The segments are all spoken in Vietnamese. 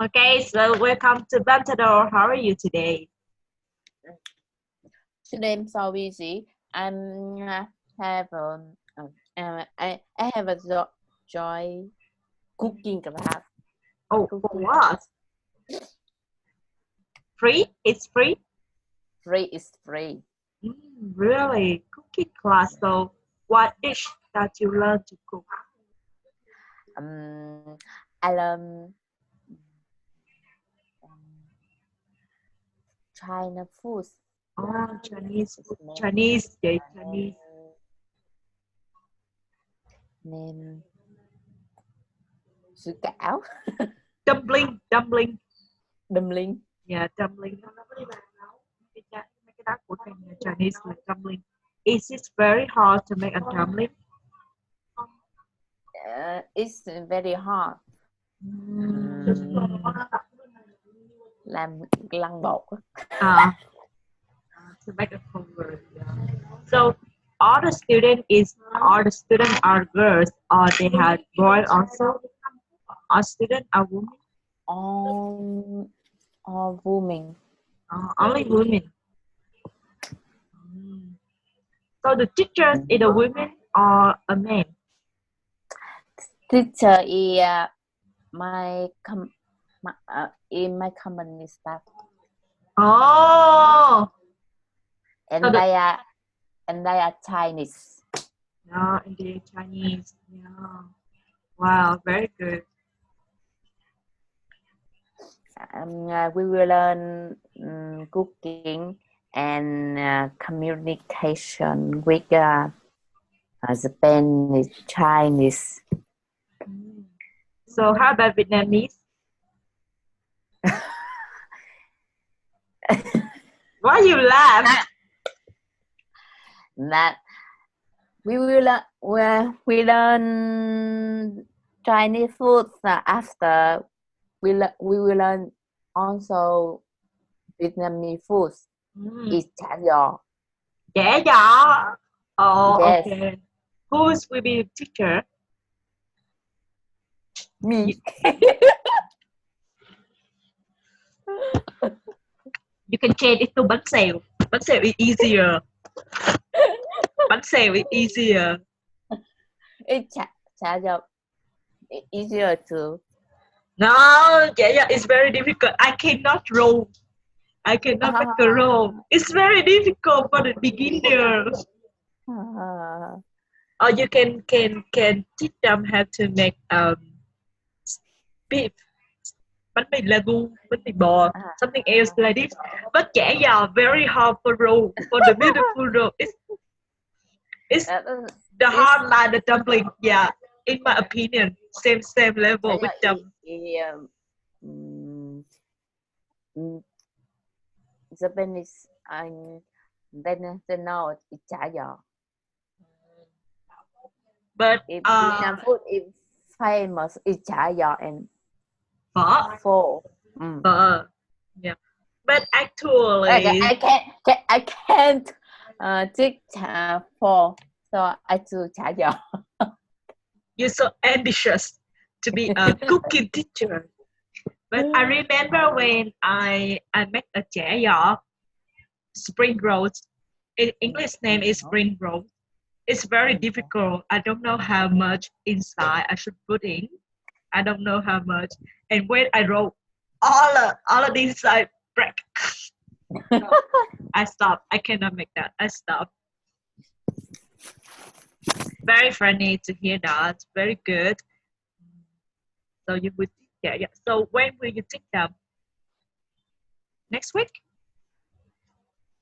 Okay, so welcome to Bantador. How are you today? Today I'm so busy. I'm have I have a joy cooking class. Oh, for Cooking what? Free? It's free? free is free. Really? Cooking class. So, what dish that you learn to cook? I learn China food. Oh, Chinese food. Chinese, yeah, Chinese. Name sủi cảo, Dumpling. dumpling. Yeah, dumpling. Make it up with Chinese like dumpling. Is it very hard to make a dumpling? It's very hard. Làm lăn bột. To make a convert. So all the students are girls or they have boys also. All students are women. All women. Only women. So the teachers is a woman or a man? Teacher is in my company staff. Oh. And So they are Chinese. Yeah, and they're Chinese. Yeah. Wow, very good. We will learn cooking and communication with Spanish, Chinese. So how about Vietnamese? Why you laugh? That we learn Chinese food after we will learn also Vietnamese food. It's chả giò. Chả giò. Oh, Yes. okay. Who will be the teacher? Me. You can change it to bánh xèo. Bánh xèo is easier. Bánh xèo is easier. It's chả giò. Easier to. No, chả giò is very difficult. I cannot roll. I cannot make a roll. It's very difficult for the beginner. Or you can teach them how to make beef, bánh mì lagu, bánh mì bò, something else like this. But chả giò very hard for roll, for the beautiful roll. It's the hard like the dumpling. Yeah, in my opinion, same level with them. Japanese and then they know it's chả giò. But Vietnam food is famous. It's chả giò and phở. Yeah. But actually, I can't take pho, so I do chả giò. You're so ambitious to be a cooking teacher. But I remember when I make a chả giò, spring rolls. English name is spring roll. It's very difficult. I don't know how much inside I should put in. I don't know how much. And when I roll, all of the inside break. I stop. I cannot make that. I stop. Very funny to hear that. Very good. So you would, yeah. So when will you take them? Next week?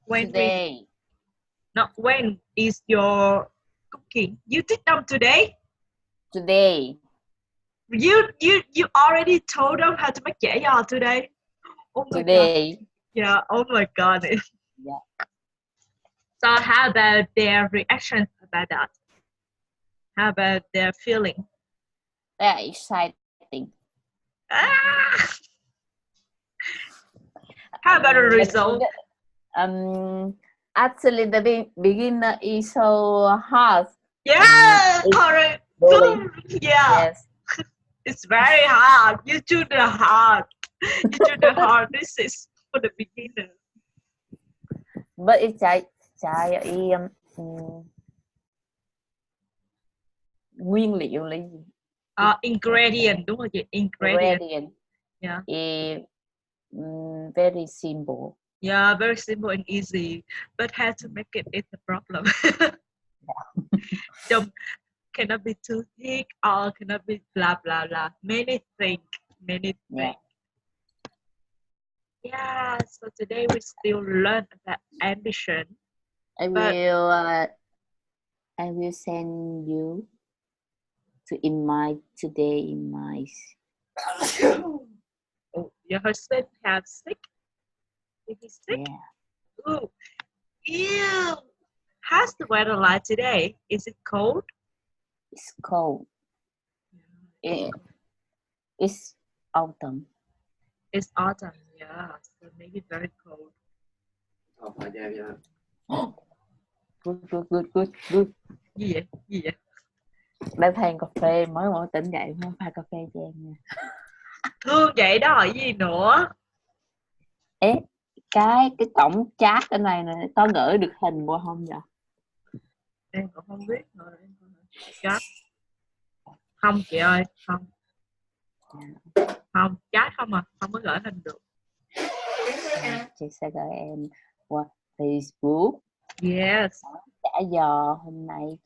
Today. When is your cooking? You did them today? Today. You already told them how to make chả giò today? Oh my today. God. Yeah, oh my God. Yeah. So how about their reaction about that? How about their feeling? Very exciting. How about the result? Actually, the beginner is so hard. Yeah, correct. Good. Yeah. Yes. It's very hard. You choose the hard. Into the heart. This is for the beginner. But it's nguyên liệu là gì? Ingredient đúng rồi chị. Ingredient. Yeah. Is very simple. Yeah, very simple and easy. But how to make it is the problem. Cannot be too thick or cannot be blah blah blah. Many things. Yeah. So today we still learn about ambition. I will send you to invite today in my. Oh, your husband have sick? Is he sick? Yeah. Ooh. Ew. How's the weather like today? Is it cold? It's cold. It's autumn. It's autumn, yeah. So maybe very cold. Good. Yeah. Đang than cà phê, mới tỉnh dậy muốn pha cà phê cho em nha. Thương vậy đó là gì nữa? Ê, cái cổng chat ở này có gửi được hình qua không vậy? Em cũng không biết rồi. Chat. Không chị ơi, không. Không, chat không à, không có gửi hình được. Chị sẽ gửi em qua Facebook. Yes. Chả giò hôm nay.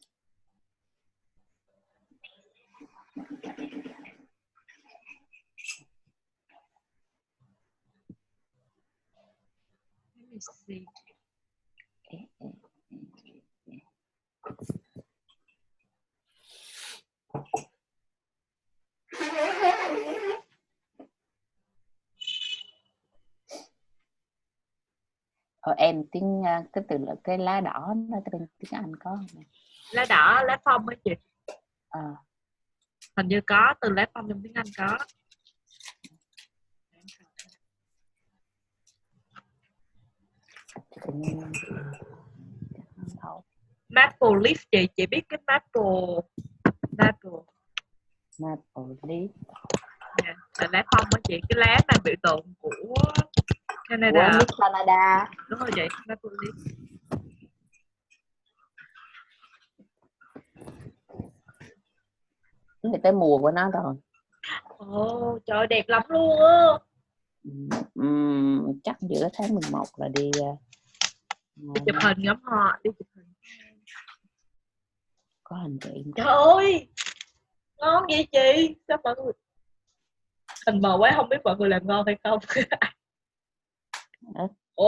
Let me see. Em tiếng cái từ cái lá đỏ nó tiếng Anh có không? Lá đỏ, lá phong á chị. Hình như có, từ lá phong trong tiếng Anh có. Maple leaf chị biết cái maple leaf. Yeah, là lá phong á chị, cái lá mà biểu tượng của Canada. Của nước Canada. Đúng rồi chị, maple leaf. Đến tới mùa của nó rồi. Trời đẹp lắm luôn á. Chắc giữa tháng 11 là đi chụp hình ngắm họ, đi chụp hình. Có hình chị. Trời ơi, ngon vậy chị. Sao mọi người hình mờ quá, không biết mọi người làm ngon hay không.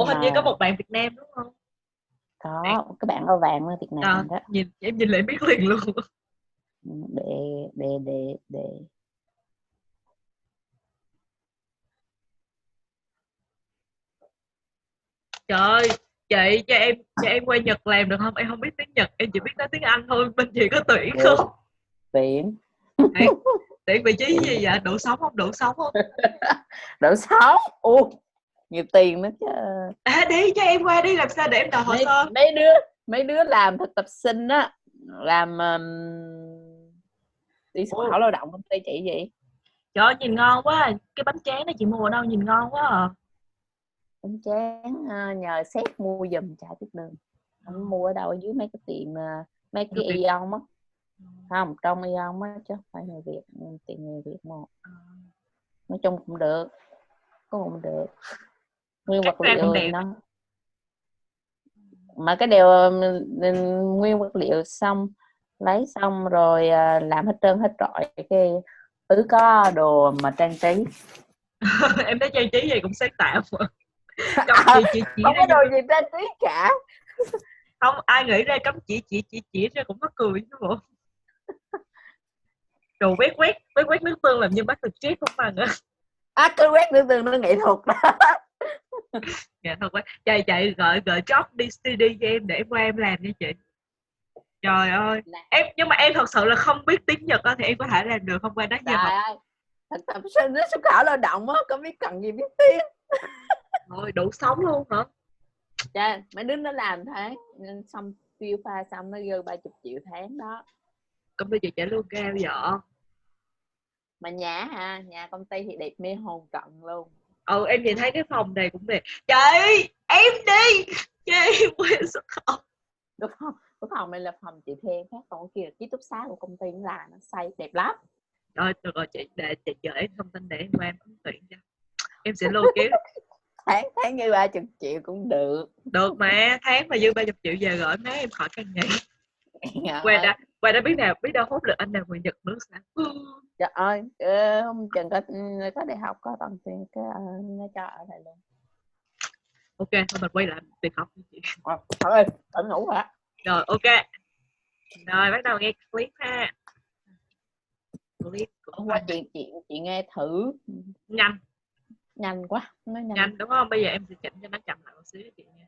Hình như có một bạn Việt Nam đúng không? Có, cái bạn áo vàng ở Việt Nam đó. Em nhìn lại biết liền luôn. Để Trời ơi, chị cho em qua Nhật làm được không? Em không biết tiếng Nhật, em chỉ biết nói tiếng Anh thôi. Bên chị có tuyển không? Tuyển. Tuyển vị trí gì vậy? Đủ sống không? Đủ sống. Đủ sống. Nhiều tiền nữa chứ. Đi cho em qua đi, làm sao để em đòi hồ sơ. Mấy đứa làm thực tập sinh á, làm đi xuất khẩu lao động công ty chị vậy. Trời ơi, nhìn ngon quá. Cái bánh tráng này chị mua ở đâu nhìn ngon quá à. Bánh tráng nhờ sếp mua giùm, trả chút đường. Không mua ở đâu, ở dưới mấy cái tiệm, mấy cái Ion á. Không, trong Ion á, chứ không phải người Việt, tiệm người Việt một. Nói chung cũng được, cũng được. Nguyên vật liệu nó, mà cái đều nguyên vật liệu xong, lấy xong rồi làm hết trơn hết trọi, cái có đồ mà trang trí. Em thấy trang trí gì cũng sáng tạo mà. Chị không có đồ gì trang trí cả. Không ai nghĩ ra cấm chỉ ra cũng mắc cười chứ bộ. Đồ quét nước tương làm như bác thực triết không bằng á. Cái quét nước tương nó nghệ thuật đó. Dạ thật quá. Chạy gợi job đi studio cho em để em qua em làm nha chị. Trời ơi. Nhưng mà em thật sự là không biết tiếng Nhật thì em có thể làm được không? Qua đó giờ học. Thực tập sinh nó xuất khẩu lao động á, có biết cần gì biết tiếng. Rồi đủ sống luôn hả? Dạ, mấy đứa nó làm tháng xong tiêu pha xong nó gơ 30 triệu tháng đó. Công ty chị trả lương cao vậy? Mà nhà hả? Nhà công ty thì đẹp mê hồn trận luôn. Em nhìn thấy cái phòng này cũng đẹp. Trời, em đi chị quên xuất không. Đúng không? Cái phòng này là phòng chị thuê khác, còn kia là ký túc xá của công ty cũng là nó xây đẹp lắm. Rồi được rồi chị, để chị chờ em thông tin để em qua em ứng tuyển cho. Em sẽ lôi kéo. Tháng như 30 triệu cũng được. Được mà, tháng mà dư 30 triệu về gửi má em khỏi căn nhà. Qua đã biết đâu hốt được anh nào người Nhật nữa sao? Trời ơi, không chừng có đại học có bằng tiền cái nó cho ở đây luôn. Ok, thôi mình quay lại việc học chị. Thôi ơi, tỉnh ngủ hả? Rồi ok. Rồi bắt đầu nghe clip ha. Clip Hôm qua chị nghe thử. Nhanh quá, nó nhanh đúng không? Bây giờ em sẽ chỉnh cho nó chậm lại một xíu chị nha.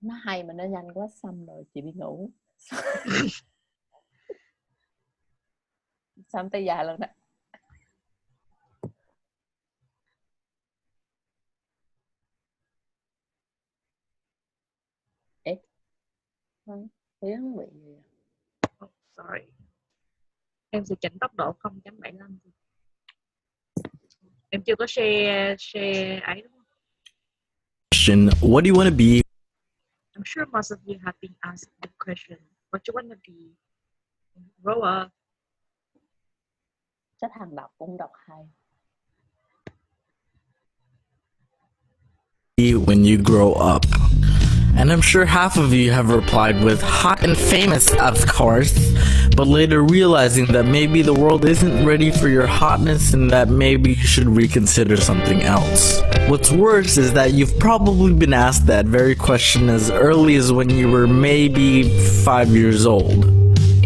Nó hay mà nó nhanh quá, xong rồi chị bị ngủ. Xong tới dài lần đó. Ê, tiếng bị gì? Sorry. Em sẽ chỉnh tốc độ 0.75. Em chưa có share ấy đúng không? What do you want to be? I'm sure most of you have been asked the question, what you want to be grow up. Chắc thằng đọc cũng đọc hay. When you grow up. And I'm sure half of you have replied with hot and famous, of course, but later realizing that maybe the world isn't ready for your hotness and that maybe you should reconsider something else. What's worse is that you've probably been asked that very question as early as when you were maybe 5 years old.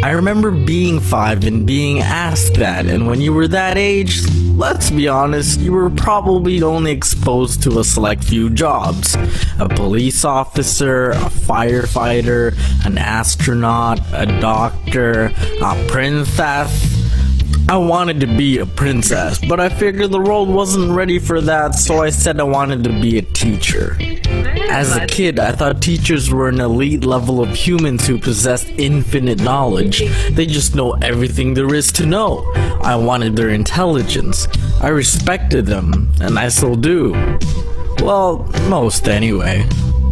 I remember being 5 and being asked that, and when you were that age, let's be honest, you were probably only exposed to a select few jobs. A police officer, a firefighter, an astronaut, a doctor, a princess. I wanted to be a princess, but I figured the world wasn't ready for that, so I said I wanted to be a teacher. As a kid, I thought teachers were an elite level of humans who possessed infinite knowledge. They just know everything there is to know. I wanted their intelligence. I respected them, and I still do. Well, most anyway.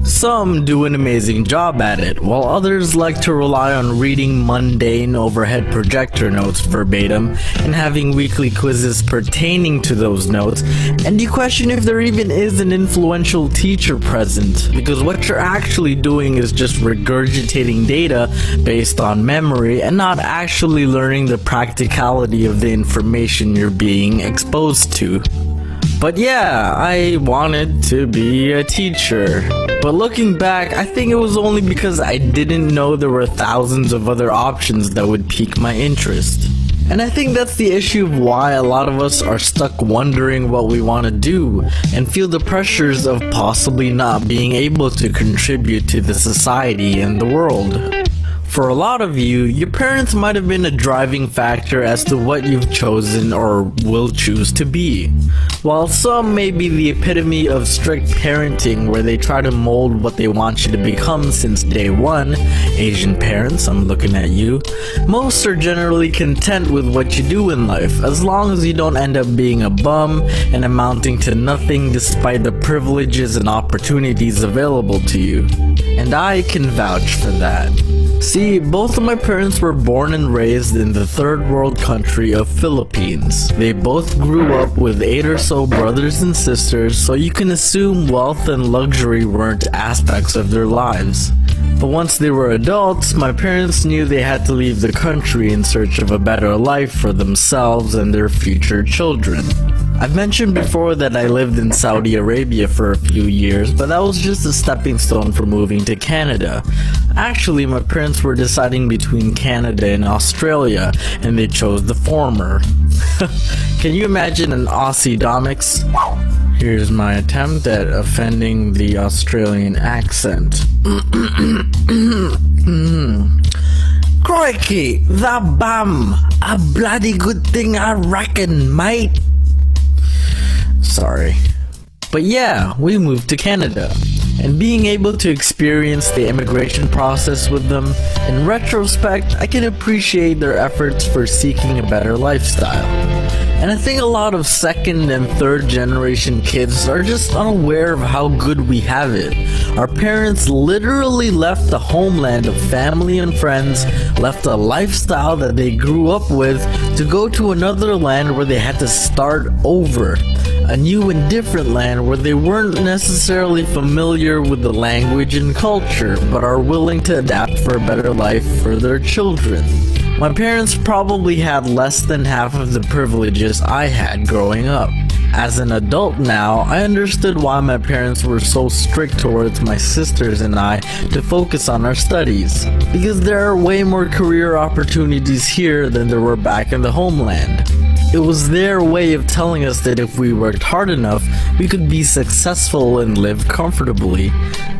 Some do an amazing job at it, while others like to rely on reading mundane overhead projector notes verbatim and having weekly quizzes pertaining to those notes, and you question if there even is an influential teacher present, because what you're actually doing is just regurgitating data based on memory and not actually learning the practicality of the information you're being exposed to. But yeah, I wanted to be a teacher. But looking back, I think it was only because I didn't know there were thousands of other options that would pique my interest. And I think that's the issue of why a lot of us are stuck wondering what we want to do and feel the pressures of possibly not being able to contribute to the society and the world. For a lot of you, your parents might have been a driving factor as to what you've chosen or will choose to be, while some may be the epitome of strict parenting where they try to mold what they want you to become since day one. Asian parents, I'm looking at you. Most are generally content with what you do in life, as long as you don't end up being a bum and amounting to nothing despite the privileges and opportunities available to you. And I can vouch for that. See, both of my parents were born and raised in the third world country of Philippines. They both grew up with 8 or so brothers and sisters, so you can assume wealth and luxury weren't aspects of their lives. But once they were adults, my parents knew they had to leave the country in search of a better life for themselves and their future children. I've mentioned before that I lived in Saudi Arabia for a few years, but that was just a stepping stone for moving to Canada. Actually, my parents were deciding between Canada and Australia, and they chose the former. Can you imagine an Aussie domics? Here's my attempt at offending the Australian accent. Crikey, that bum! A bloody good thing I reckon, mate! Sorry. But yeah, we moved to Canada. And being able to experience the immigration process with them, in retrospect, I can appreciate their efforts for seeking a better lifestyle. And I think a lot of second and third generation kids are just unaware of how good we have it. Our parents literally left the homeland of family and friends, left a lifestyle that they grew up with, to go to another land where they had to start over. A new and different land where they weren't necessarily familiar with the language and culture, but are willing to adapt for a better life for their children. My parents probably had less than half of the privileges I had growing up. As an adult now, I understood why my parents were so strict towards my sisters and I to focus on our studies. Because there are way more career opportunities here than there were back in the homeland. It was their way of telling us that if we worked hard enough, we could be successful and live comfortably.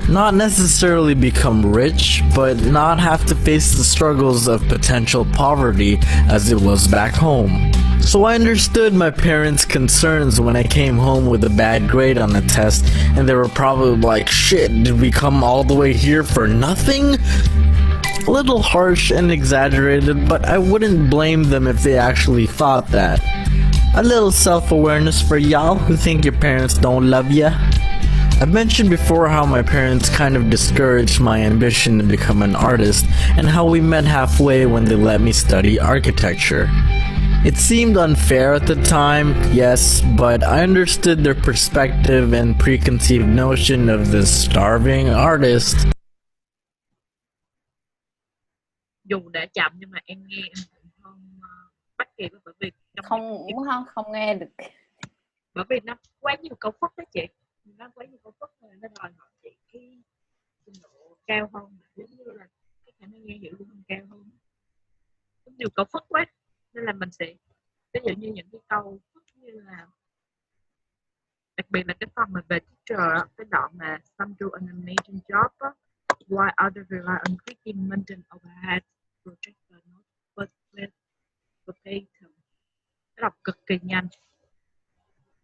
Not necessarily become rich, but not have to face the struggles of potential poverty as it was back home. So I understood my parents' concerns when I came home with a bad grade on a test, and they were probably like, shit, did we come all the way here for nothing? A little harsh and exaggerated, but I wouldn't blame them if they actually thought that. A little self-awareness for y'all who think your parents don't love ya. I've mentioned before how my parents kind of discouraged my ambition to become an artist, and how we met halfway when they let me study architecture. It seemed unfair at the time, yes, but I understood their perspective and preconceived notion of the starving artist. Dù đã chậm nhưng mà em nghe em cũng không bắt kịp, bởi vì không nghe được. Bởi vì nó quá nhiều câu phức đó chị, nó quá nhiều câu phức nên nó đòi hỏi chị cái trình độ cao hơn, giống như là cái khả năng nghe hiểu của mình cao hơn. Có nhiều câu phức quá nên là mình sẽ ví dụ như những cái câu phức như là, đặc biệt là cái phần mà về teacher, cái đoạn mà some do an amazing job á, while others rely on creating maintain overhead project are not verbatim. Nó đọc cực kỳ nhanh.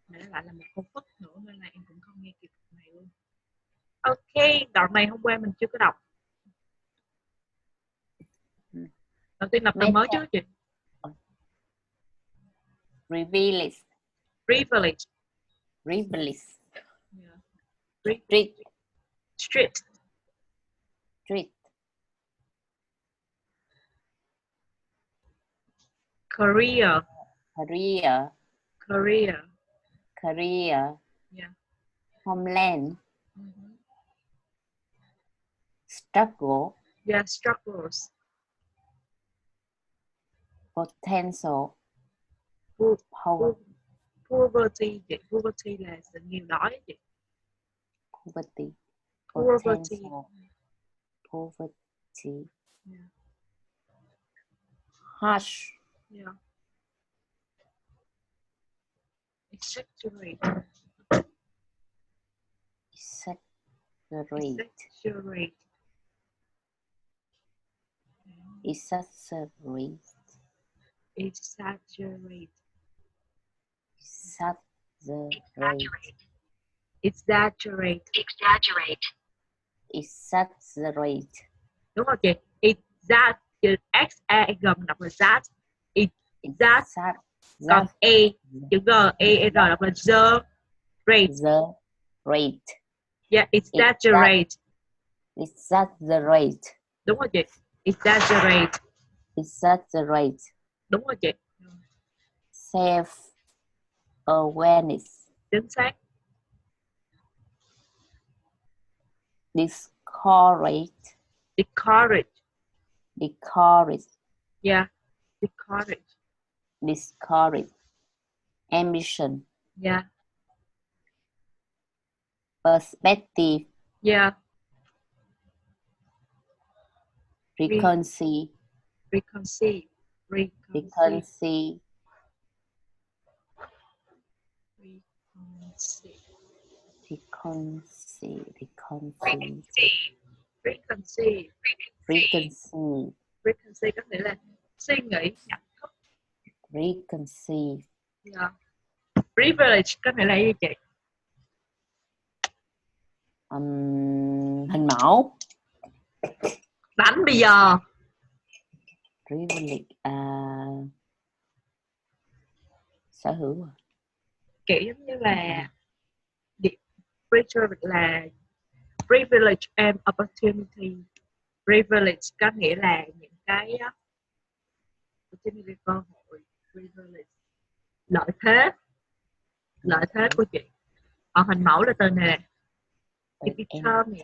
Mà nó lại là một câu phức nữa nên là em cũng không nghe kịp này luôn. Ok, đoạn này hôm qua mình chưa có đọc. Đầu tiên đọc từ mới trước chị. Privilege. Privilege. Privilege. Yeah. Street. Street. Street. Career. Career. Career. Career. Yeah. Homeland. Mm-hmm. Struggle. Yeah, struggles. Potential. Poverty. Poverty là sự nghèo đói chị. Poverty. Poverty. Poverty. Yeah. Harsh. Yeah. Exaggerate. Exaggerate. Exaggerate. Exaggerate. Exaggerate. Exaggerate. Exaggerate. Exaggerate. Exaggerate. Đúng không chị? X A G mình đọc là that. That. Còn E chữ G E R đọc là the rate. The rate. Yeah, exaggerate. Exaggerate. Đúng rồi chị. Exaggerate. Exaggerate. Đúng rồi chị. Self awareness. Chính xác. Discourage. Discourage. Discourage. Yeah. Discourage. Discourage. Ambition. Yeah. Perspective. Yeah. Reconcile. Reconcile. Reconcile. Reconcile. Reconcile. Reconcile. Reconcile có nghĩa là suy nghĩ, nhận thức. Reconcile. Yeah. Privilege có nghĩa là gì chị? Hình mẫu. Đánh bây giờ. Privilege. Sở hữu. Kiểu giống như là privilege and opportunity. Privilege có nghĩa là những cái opportunity, cơ hội. Privilege, lợi thế của chị. Còn hình mẫu là từ nè, epitome.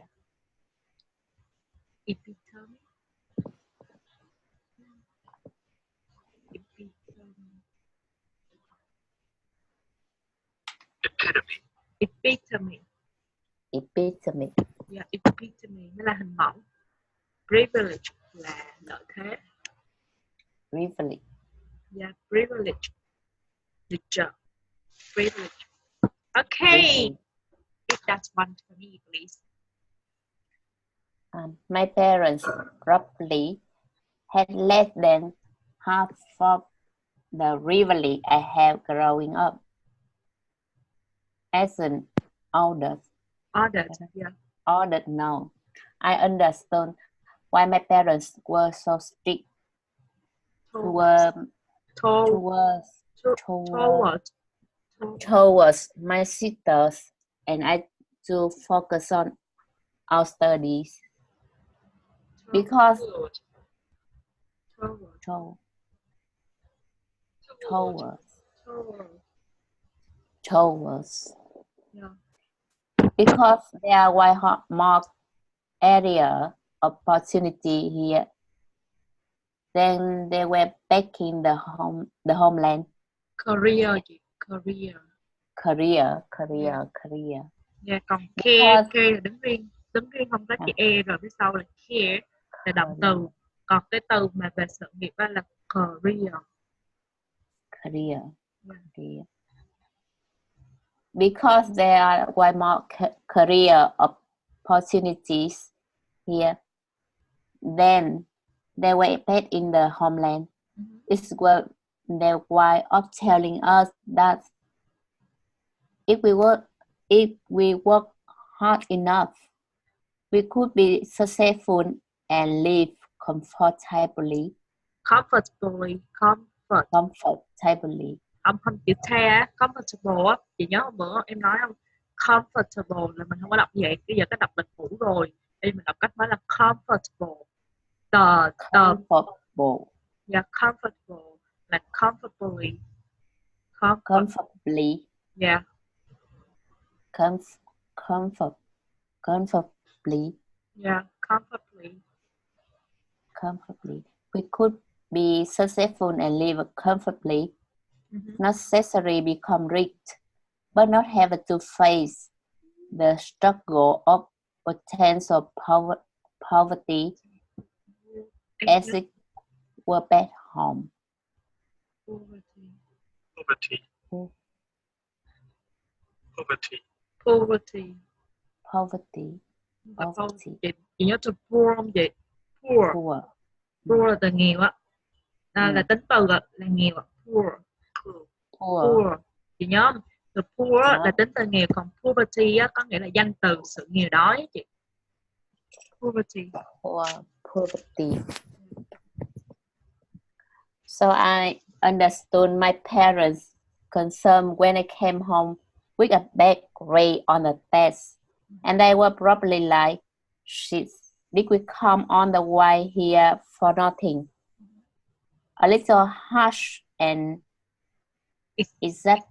Epitome. Yeah, epitome nó là hình mẫu. Privilege là lợi thế. Privilege. Yeah, privilege. Privilege. Okay. If that's one for me, please. My parents probably had less than half of the privilege I have growing up. As an adult now, I understand why my parents were so strict towards my sisters, and I to focus on our studies because because there were more area opportunity here. Then they were back in the homeland. Career. Yeah, còn care là đứng riêng không có chữ e, rồi phía sau là care là động từ, còn cái từ mà về sự nghiệp đó là career. Because there were more career opportunities here, then they were back in the homeland. It's well their way of telling us that if we work hard enough, we could be successful and live comfortably. Ông không chữ the, comfortable á, chị nhớ hôm bữa em nói không? Comfortable là mình không có đọc vậy, bây giờ cái đọc lịch cũ rồi, bây giờ mình đọc cách mới là comfortable. Comfortable. Yeah, comfortable, like comfortably. Yeah. Comfortably. Yeah, comfortably. We could be successful and live comfortably, not necessarily become rich, but not have to face the struggle of potential poverty as it were back home. Poverty. Chị nhớ từ poor không chị? Poor là từ nghèo á. Là tính từ là nghèo á. Poor. Chị nhớ không? The poor là tính từ nghèo, còn poverty á có nghĩa là danh từ sự nghèo đói chị. Poverty. So I understood my parents' concern when I came home with a bad grade on the test. And they were probably like, shit, did we come on the way here for nothing? A little harsh and exaggerated.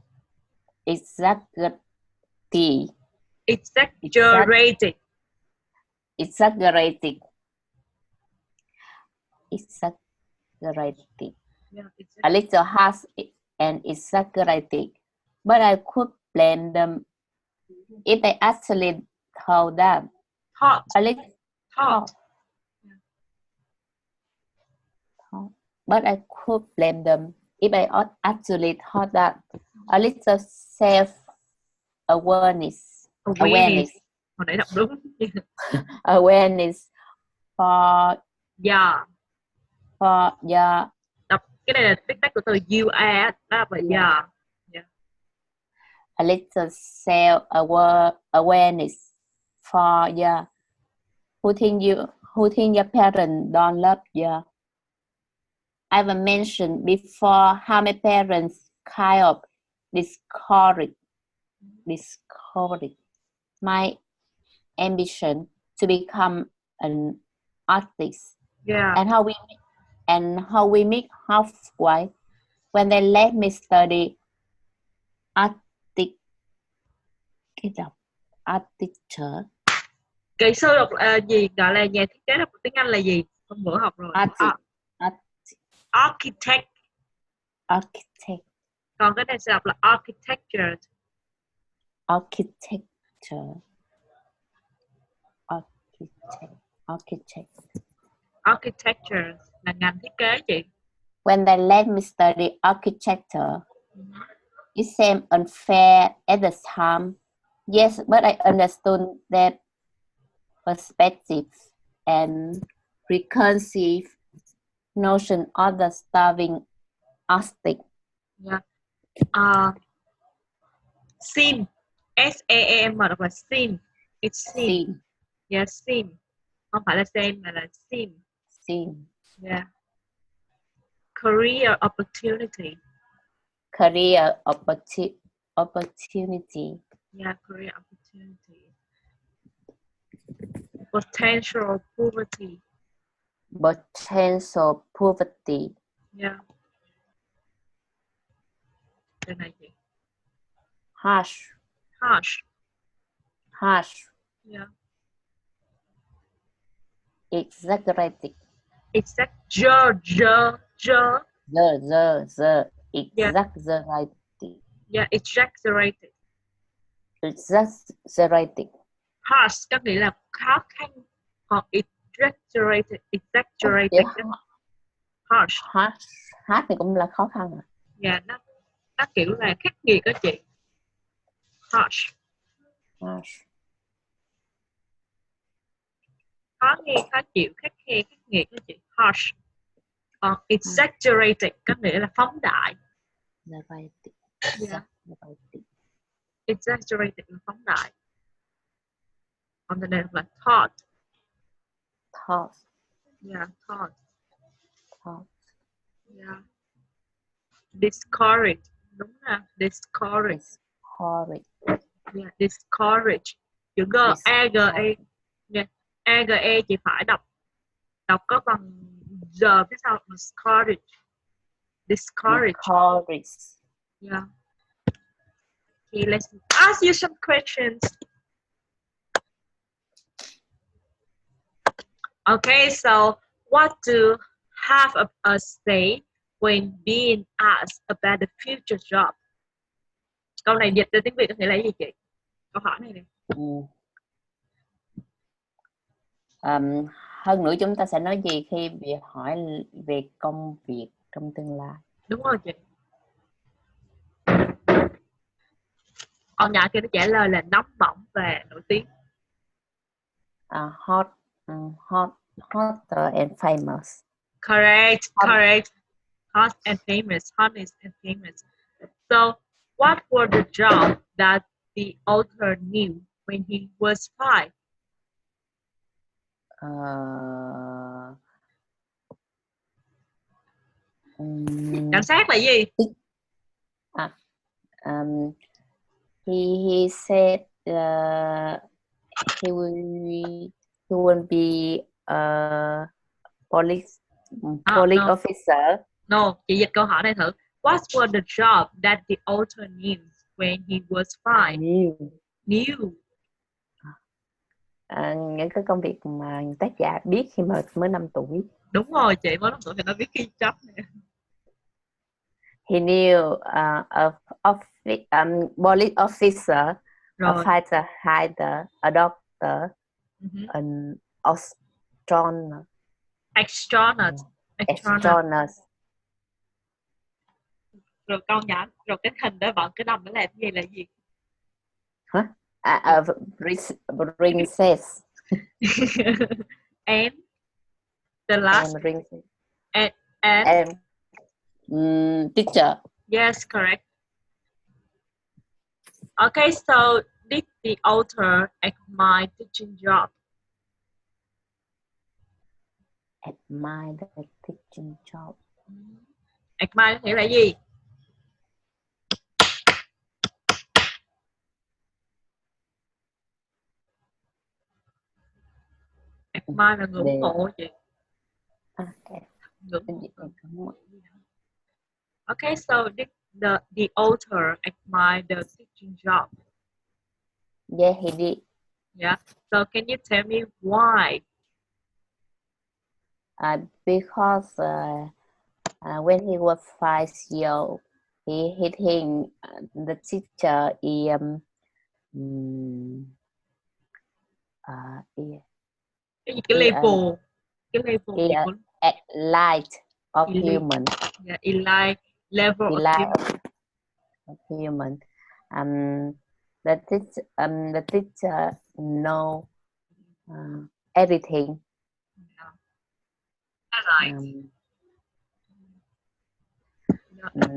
Yeah, a little harsh and exaggerated. But I could blame them if they actually told that. But I could blame them if I actually thought that. A little self-awareness. Awareness for đọc cái này là viết tắt của từ you are, đó là a little self-awareness for yeah. Who think your parents don't love you? I've mentioned before how my parents kind of discouraged my ambition to become an artist. Yeah. And how we meet halfway when they let me study architecture. Kỹ sư đọc gì gọi là nhà thiết kế đọc tiếng Anh là gì? Hôm bữa học rồi. Architect. Còn cái này sẽ đọc là architecture. Architecture là ngành thiết kế chị. When they let me study architecture, it seemed unfair at the time. Yes, but I understood their perspective and recursive notion of the starving artist. Yeah. Sim. S-A-M đọc là sim. It's sim. Yeah, sim. Không phải là same mà là sim. Sim. Yeah. Career opportunity. Career opportunity. Yeah, career opportunity. Potential poverty. Potential poverty. Yeah. Cái này gì? Harsh. Yeah. Exaggerated. Exaggerated. Yeah, exaggerated. Harsh có nghĩa là khó khăn. Còn exaggerated. Harsh. Hát thì cũng là khó khăn à? Yeah, nó kiểu là khắc nghiệt đó chị. Harsh. Khó nghe, khó chịu, khắc nghiệt đó chị. Harsh. Còn exaggerated có nghĩa là phóng đại. Yeah. Exaggerated là phóng đại. Còn cái này là thought. Yeah, thought. Yeah. Discourage. Đúng ha, discourage. Yeah, discourage. Chữ G, A-G-E. Yeah. A-G-E chị phải đọc có bằng giờ phía sau. Discourage. Yeah. Okay, let's ask you some questions. Okay, so what do half of us say when being asked about the future job? Câu này dịch từ tiếng Việt có nghĩa là gì chị? Câu hỏi này nè. Hơn nữa chúng ta sẽ nói gì khi bị hỏi về công việc trong tương lai? Đúng rồi chị. Con nhỏ kia nó trả lời là nóng bỏng và nổi tiếng. Hotter and famous. Correct. Hot and famous. So, what were the jobs that the author knew when he was 5? Cảm sát là gì? He said he will be a police officer. No, chị dịch câu hỏi này thử. What were the jobs that the author knew when he was 5? Knew. Những cái công việc mà tác giả biết khi mà mới 5 tuổi. Đúng rồi chị, mới 5 tuổi thì nó biết cái job này. He knew a police officer, a fighter fighter, a doctor, an astronaut. Rồi con nhỏ, rồi cái hình đó bọn cái đồng nó làm gì là gì? Hả? Princess. And the last and teacher. Yes, correct. Okay, so did the author admire teaching job? Admire the teaching job. Admire nghĩa là gì? Admire là ngưỡng mộ gì? Okay, so did the author admire the teaching job? Yeah, he did. Yeah. So can you tell me why? Because when he was 5 years old, he think the teacher is Cái level gì của at light of elite. human. Yeah, elite level of human. The teacher know everything.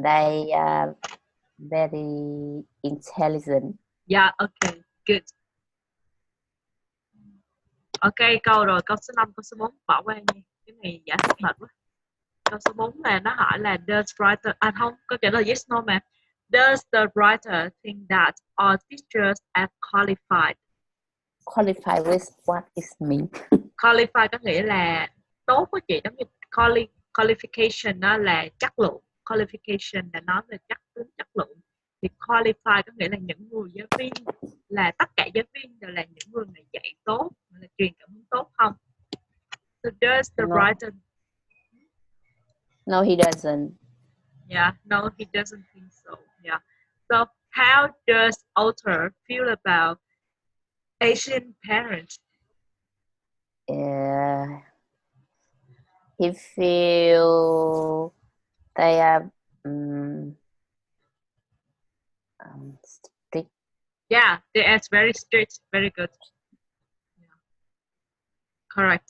They are very intelligent. Yeah, okay, good. Ok, câu số 5, câu số 4 bỏ qua nha. Cái này giải thích mệt quá. Câu số 4 là nó hỏi là does writer không, có trả lời yes no mà. Does the writer think that all teachers are qualified? Qualified with what is mean? Qualified có nghĩa là tốt của chị, giống như qualification đó là chất lượng. Qualification là nói về chất lượng. Thì qualified có nghĩa là những người giáo viên, là tất cả giáo viên đều là những người mà dạy tốt, là truyền cảm hứng tốt không? So does the writer? No, he doesn't. Yeah, no, he doesn't think so. Yeah. So how does author feel about Asian parents? He feel they are strict. Yeah, they are very strict. Very good. Yeah. Correct.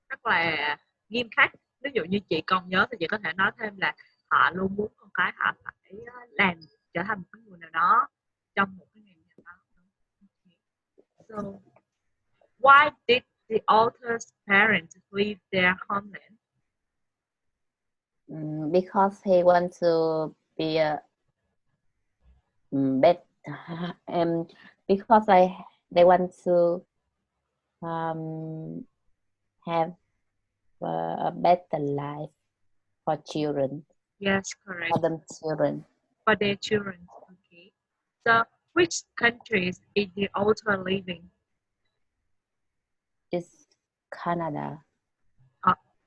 Rất là nghiêm khắc. Ví dụ như chị còn nhớ thì chị có thể nói thêm là họ luôn muốn con cái họ phải làm trở thành một người nào đó trong một cái nghề nào đó. So why did the author's parents leave their homeland? Because he wants to be a because they want to have a better life for children. Yes, correct. For them children. For their children. Okay. So which countries is the author living? It's Canada.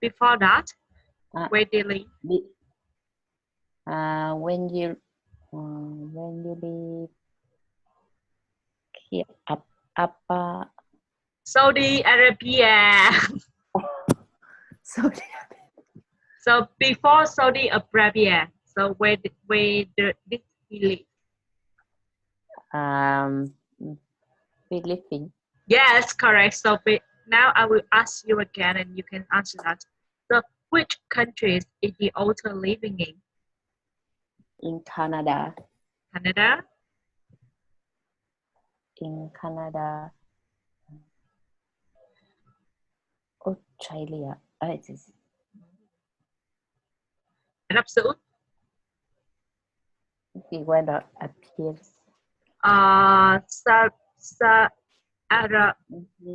Before that, where they live? When you live here up Saudi Arabia. Saudi Arabia. So before Saudi Arabia, so where did he live? Philippines. Yes, correct. So now I will ask you again, and you can answer that. So which countries is the author living in? In Canada. Canada. In Canada. Australia. Ả Rập Xê Út. Where the appears.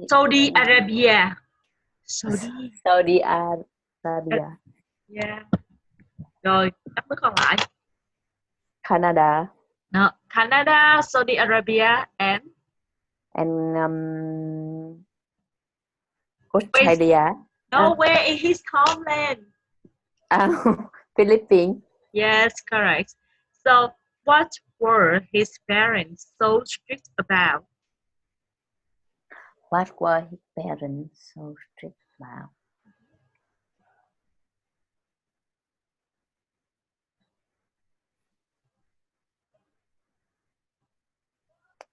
Saudi Arabia. Saudi Arabia. Yeah. Rồi, đáp bước còn lại. Canada. No, Canada, Saudi Arabia, and Australia. Where is his homeland? Philippines. Yes, correct. So, what were his parents so strict about? What were his parents so strict about?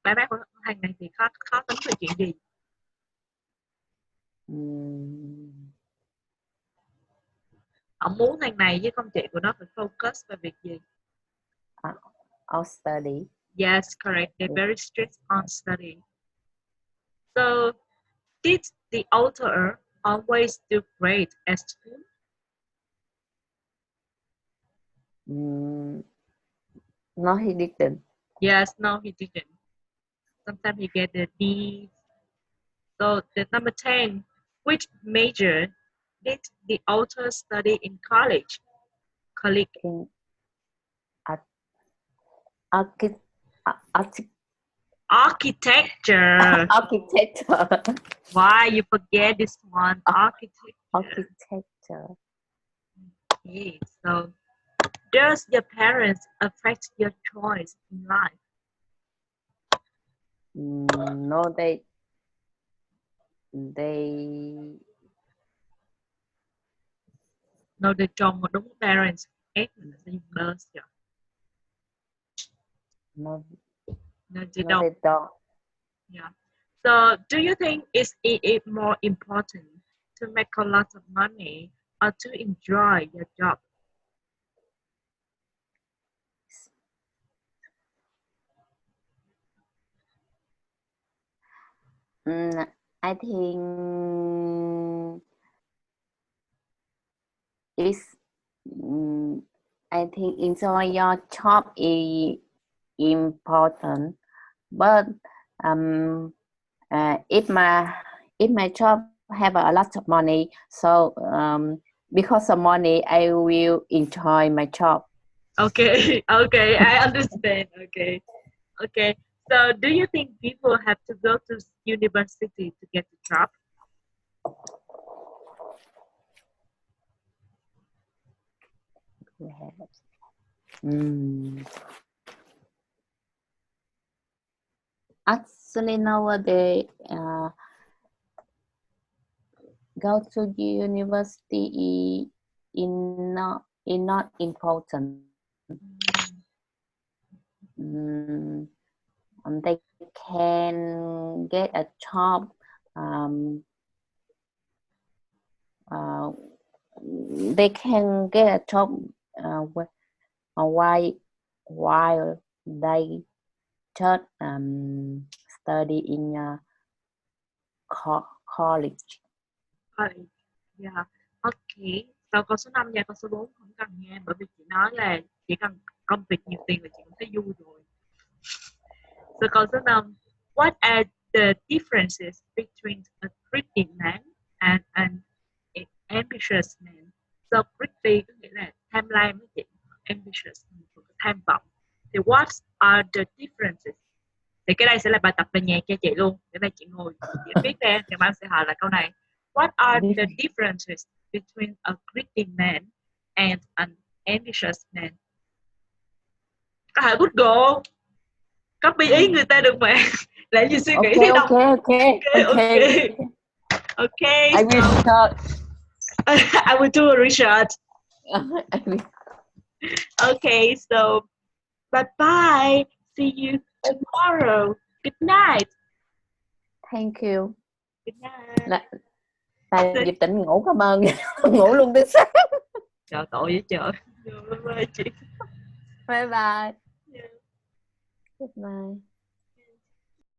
Ba bác của thằng này thì khó tính về chuyện gì? Ông muốn thằng này với con chị của nó phải focus về việc gì? Our study. Yes, correct. They're very strict on study. So, did the author always do great at school? Mm, no, he didn't. Yes, no, he didn't. Sometimes he get the D. So, the number 10, which major did the author study in college? Colleague. In archi- archi- Architecture. architecture. Why you forget this one? Architecture. Architecture. Okay, so does your parents affect your choice in life? No, they Nó được chọn một đúng parents. S mình sẽ dùng does chưa? no, Nên chỉ no, đọc. they don't. Yeah. So, do you think it more important to make a lot of money or to enjoy your job? I think it's I think enjoy your job is important, but if my job have a lot of money, so because of money, I will enjoy my job. Okay, okay, I understand. Okay, okay. So, do you think people have to go to university to get a job? Yes. Actually, nowadays, go to university is not important. They can get a job. They can get a job while they just study in college. Yeah. Okay. Sau câu số 5 nha, câu số 4 không cần nghe bởi vì chị nói là chỉ cần công việc nhiều tiền là chị cũng thấy vui rồi. So câu số 5. What are the differences between a greedy man and an ambitious man? So greedy có nghĩa là tham lam với chị, ambitious là tham vọng. Thì what are the differences? Thì cái đây sẽ là bài tập về nhà cho chị luôn. Để đây chị ngồi chị viết ra, ngày mai em sẽ hỏi lại câu này. What are the differences between a greedy man and an ambitious man? Có thể Google copy ý người ta được mà. Lại như suy nghĩ Okay, thấy đông. okay. Okay. I will start. I will do a research. Okay, so bye bye. See you tomorrow. Good night. Thank you. Good night. Tại Diệp Tịnh ngủ, cảm ơn. Ngủ luôn đến sáng. Trời tội với trời. Bye bye chị. Bye bye. Yeah. Good night.